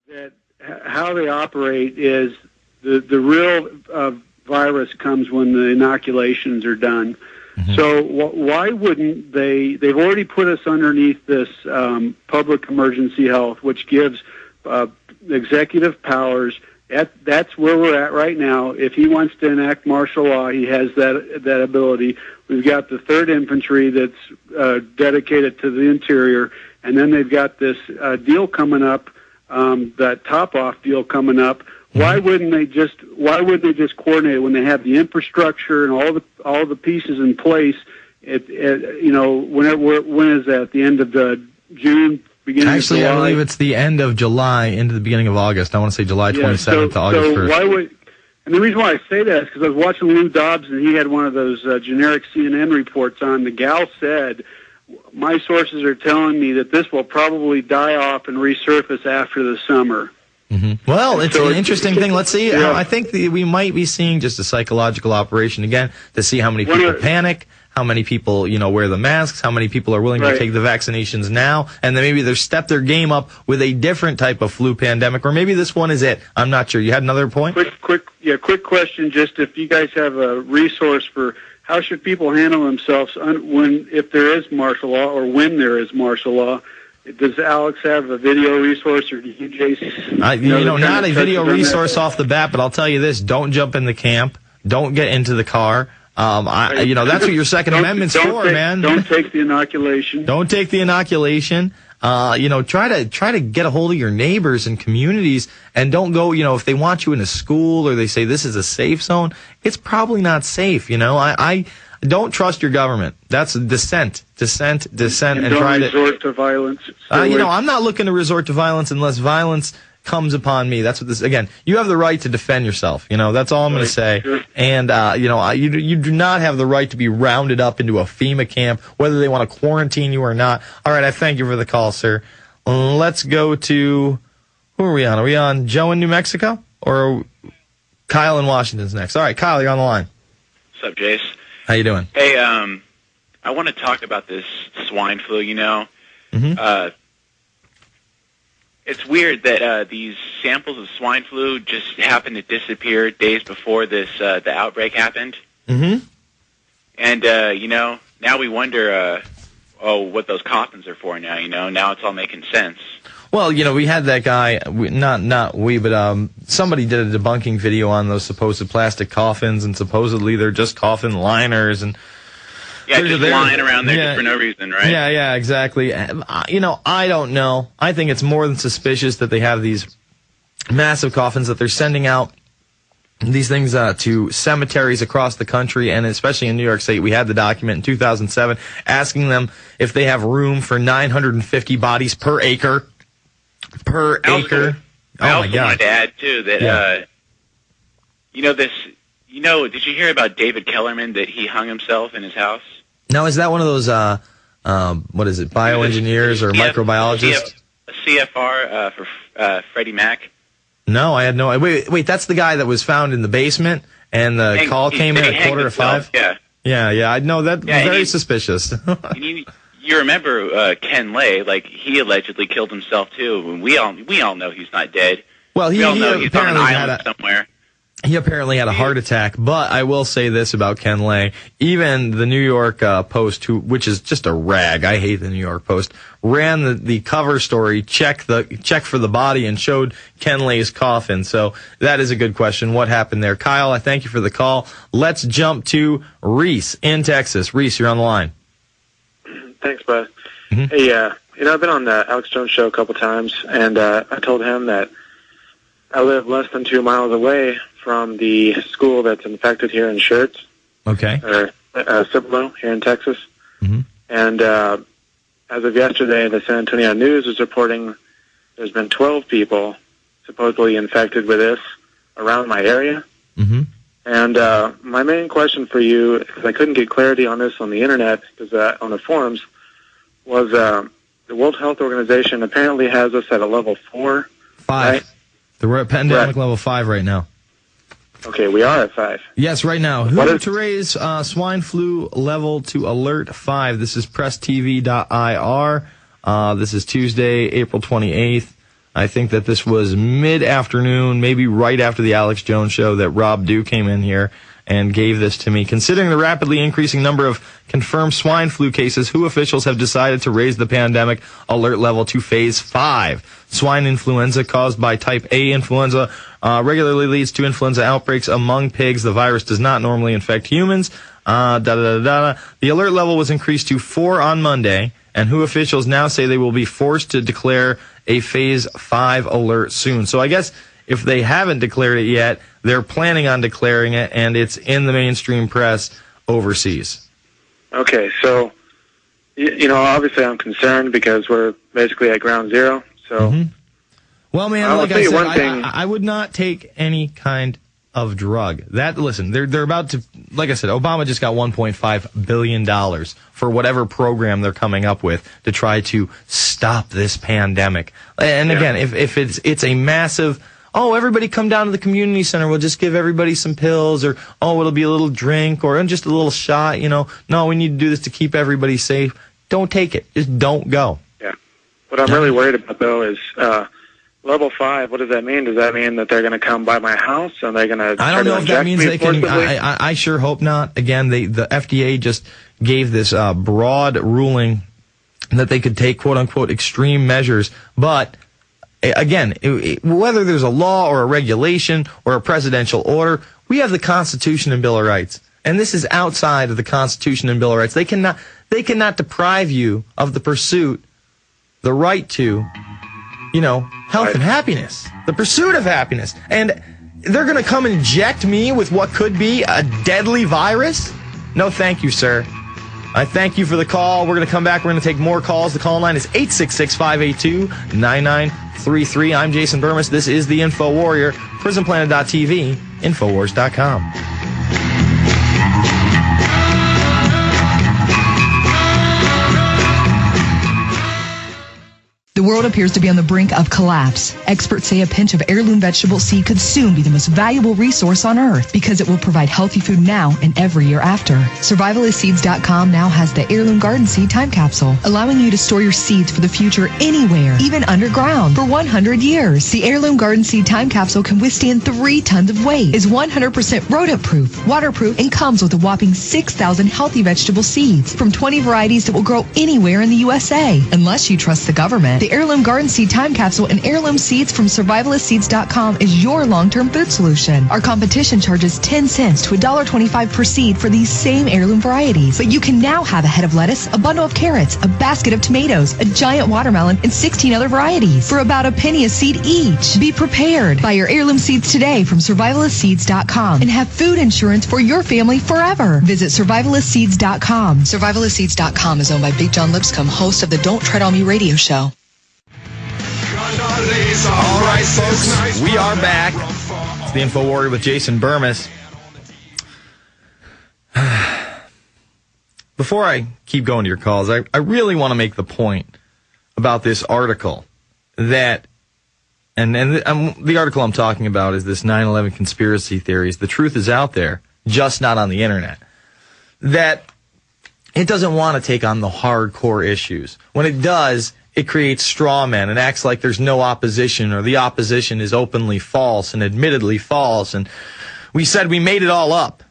that how they operate is the real virus comes when the inoculations are done. Mm-hmm. So why wouldn't they've already put us underneath this public emergency health, which gives executive powers. That's where we're at right now. If he wants to enact martial law, he has that ability. We've got the 3rd Infantry that's dedicated to the interior, and then they've got this deal coming up, that top-off deal coming up. Why wouldn't they just coordinate when they have the infrastructure and all the pieces in place? When is that? At the end of June, beginning Actually, of July? I believe it's the end of July into the beginning of August. I want to say July 27th to August 1st. And the reason why I say that is because I was watching Lou Dobbs, and he had one of those generic CNN reports on. The gal said, my sources are telling me that this will probably die off and resurface after the summer. Mm-hmm. Well, it's an interesting thing. Let's see. Yeah. I think we might be seeing just a psychological operation again to see how many people panic, how many people, wear the masks, how many people are willing to take the vaccinations now, and then maybe they've stepped their game up with a different type of flu pandemic, or maybe this one is it. I'm not sure. You had another point? Quick question. Just if you guys have a resource for how should people handle themselves if there is martial law or when there is martial law. Does Alex have a video resource, or do you, Jason? Not a video resource off the bat, but I'll tell you this: don't jump in the camp, don't get into the car. That's what your Second Amendment's for, man. Don't take the inoculation. Don't take the inoculation. Try to get a hold of your neighbors and communities, and don't go. If they want you in a school or they say this is a safe zone, it's probably not safe. I don't trust your government. That's dissent, and try to resort to violence. I'm not looking to resort to violence unless violence comes upon me. That's what this. Again, you have the right to defend yourself. That's all I'm going to say. Sure. And you do not have the right to be rounded up into a FEMA camp, whether they want to quarantine you or not. All right, I thank you for the call, sir. Let's go to who are we on? Are we on Joe in New Mexico or Kyle in Washington's next? All right, Kyle, you're on the line. What's up, Jace? How you doing? Hey, I want to talk about this swine flu, Mm-hmm. It's weird that these samples of swine flu just happened to disappear days before the outbreak happened. Mm-hmm. And, now we wonder, what those coffins are for now, Now it's all making sense. Well, we had that guy, somebody did a debunking video on those supposed plastic coffins, and supposedly they're just coffin liners, and yeah, just lying around there just for no reason, right? Yeah, exactly. I don't know. I think it's more than suspicious that they have these massive coffins, that they're sending out these things to cemeteries across the country, and especially in New York State. We had the document in 2007 asking them if they have room for 950 bodies per acre. Per acre. I also wanted to add, too, that, did you hear about David Kellerman, that he hung himself in his house? Now, is that one of those, bioengineers or microbiologists? A CFR for Freddie Mac? No, I had no. Wait, that's the guy that was found in the basement, and the call came in at 4:45? Yeah. I know that. Very suspicious. You remember Ken Lay? Like, he allegedly killed himself too. And we all know he's not dead. Well, we all know he's on an island somewhere. He apparently had a heart attack, but I will say this about Ken Lay. Even the New York Post, which is just a rag, I hate the New York Post, ran the cover story, check for the body, and showed Ken Lay's coffin. So that is a good question. What happened there? Kyle, I thank you for the call. Let's jump to Reese in Texas. Reese, you're on the line. Thanks, bud. Mm-hmm. Hey, I've been on the Alex Jones show a couple times, and I told him that I live less than 2 miles away from the school that's infected here in Schertz. Okay. Or Cibolo here in Texas. Mm-hmm. And as of yesterday, the San Antonio News was reporting there's been 12 people supposedly infected with this around my area. Mm-hmm. And my main question for you, because I couldn't get clarity on this on the Internet, because on the forums, was the World Health Organization apparently has us at a level 4. 5. Right? We're at pandemic level 5 right now. Okay, we are at 5. Yes, right now. Who to raise swine flu level to alert 5? This is presstv.ir. This is Tuesday, April 28th. I think that this was mid-afternoon, maybe right after the Alex Jones show, that Rob Dew came in here and gave this to me. Considering the rapidly increasing number of confirmed swine flu cases, WHO officials have decided to raise the pandemic alert level to phase 5. Swine influenza caused by type A influenza regularly leads to influenza outbreaks among pigs. The virus does not normally infect humans. The alert level was increased to 4 on Monday, and WHO officials now say they will be forced to declare a phase 5 alert soon. So I guess if they haven't declared it yet, they're planning on declaring it, and it's in the mainstream press overseas. Okay, so, obviously I'm concerned because we're basically at ground zero. So, Well, man, like I said, I would not take any kind of drug. Listen, they're about to, like I said, Obama just got $1.5 billion for whatever program they're coming up with to try to stop this pandemic. And again, if it's a massive, everybody come down to the community center, we'll just give everybody some pills, or, it'll be a little drink, or just a little shot, no, we need to do this to keep everybody safe. Don't take it. Just don't go. Yeah. What I'm really worried about, though, is, level 5, what does that mean? Does that mean that they're going to come by my house and they're going to I don't know if that means they can. I sure hope not. Again, the FDA just gave this broad ruling that they could take, quote unquote, extreme measures. But again, whether there's a law or a regulation or a presidential order, we have the Constitution and Bill of Rights. And this is outside of the Constitution and Bill of Rights. They cannot deprive you of the pursuit, the right to, health and happiness, the pursuit of happiness. And they're going to come and inject me with what could be a deadly virus? No, thank you, sir. I thank you for the call. We're going to come back. We're going to take more calls. The call line is 866-582-9933. I'm Jason Bermas. This is the Info Warrior. PrisonPlanet.tv, Infowars.com. The world appears to be on the brink of collapse. Experts say a pinch of heirloom vegetable seed could soon be the most valuable resource on Earth because it will provide healthy food now and every year after. Survivalistseeds.com now has the Heirloom Garden Seed Time Capsule, allowing you to store your seeds for the future anywhere, even underground, for 100 years. The Heirloom Garden Seed Time Capsule can withstand 3 tons of weight, is 100% rodent-proof, waterproof, and comes with a whopping 6,000 healthy vegetable seeds from 20 varieties that will grow anywhere in the USA. Unless you trust the government, the Heirloom Garden Seed Time Capsule and heirloom seeds from Survivalistseeds.com is your long-term food solution. Our competition charges 10 cents to $1.25 per seed for these same heirloom varieties. But you can now have a head of lettuce, a bundle of carrots, a basket of tomatoes, a giant watermelon, and 16 other varieties for about a penny a seed each. Be prepared. Buy your heirloom seeds today from Survivalistseeds.com and have food insurance for your family forever. Visit Survivalistseeds.com. Survivalistseeds.com is owned by Big John Lipscomb, host of the Don't Tread on Me radio show. All right, folks, we are back. It's the Info Warrior with Jason Bermas. Before I keep going to your calls, I really want to make the point about this article that, and the article I'm talking about is this 9/11 conspiracy theories. The truth is out there, just not on the internet. That it doesn't want to take on the hardcore issues. When it does, it creates straw men and acts like there's no opposition, or the opposition is openly false and admittedly false. And we said we made it all up.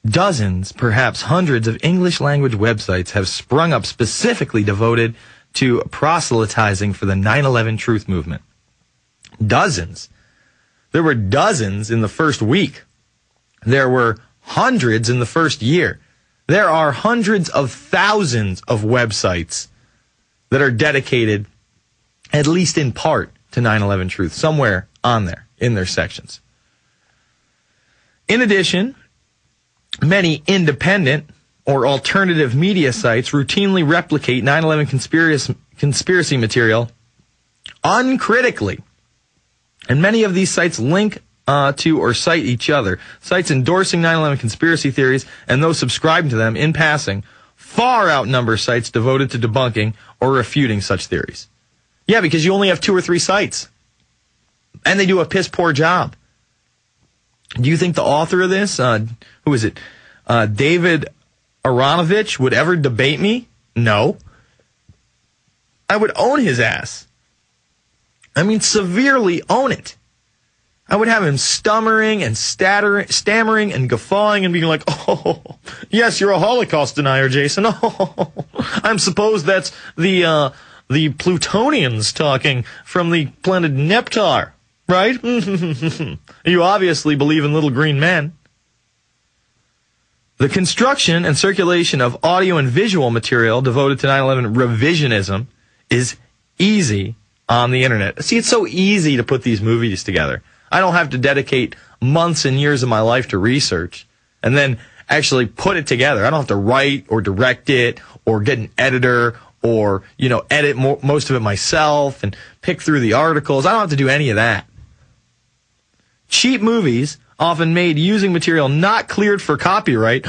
Dozens, perhaps hundreds of English language websites have sprung up specifically devoted to proselytizing for the 9/11 truth movement. Dozens. There were dozens in the first week. There were hundreds in the first year. There are hundreds of thousands of websites that are dedicated, at least in part, to 9/11 truth, somewhere on there, in their sections. In addition, many independent or alternative media sites routinely replicate 9/11 conspiracy material uncritically. And many of these sites link to or cite each other. Sites endorsing 9/11 conspiracy theories and those subscribing to them in passing far outnumber sites devoted to debunking or refuting such theories. Yeah, because you only have 2 or 3 sites. And they do a piss poor job. Do you think the author of this, who is it, David Aronovich, would ever debate me? No. I would own his ass. I mean, severely own it. I would have him stammering and guffawing and being like, oh, yes, you're a Holocaust denier, Jason. Oh, I'm supposed that's the Plutonians talking from the planet Neptar, right? You obviously believe in little green men. The construction and circulation of audio and visual material devoted to 9/11 revisionism is easy on the internet. See, it's so easy to put these movies together. I don't have to dedicate months and years of my life to research and then actually put it together. I don't have to write or direct it or get an editor or, edit most of it myself and pick through the articles. I don't have to do any of that. Cheap movies, often made using material not cleared for copyright,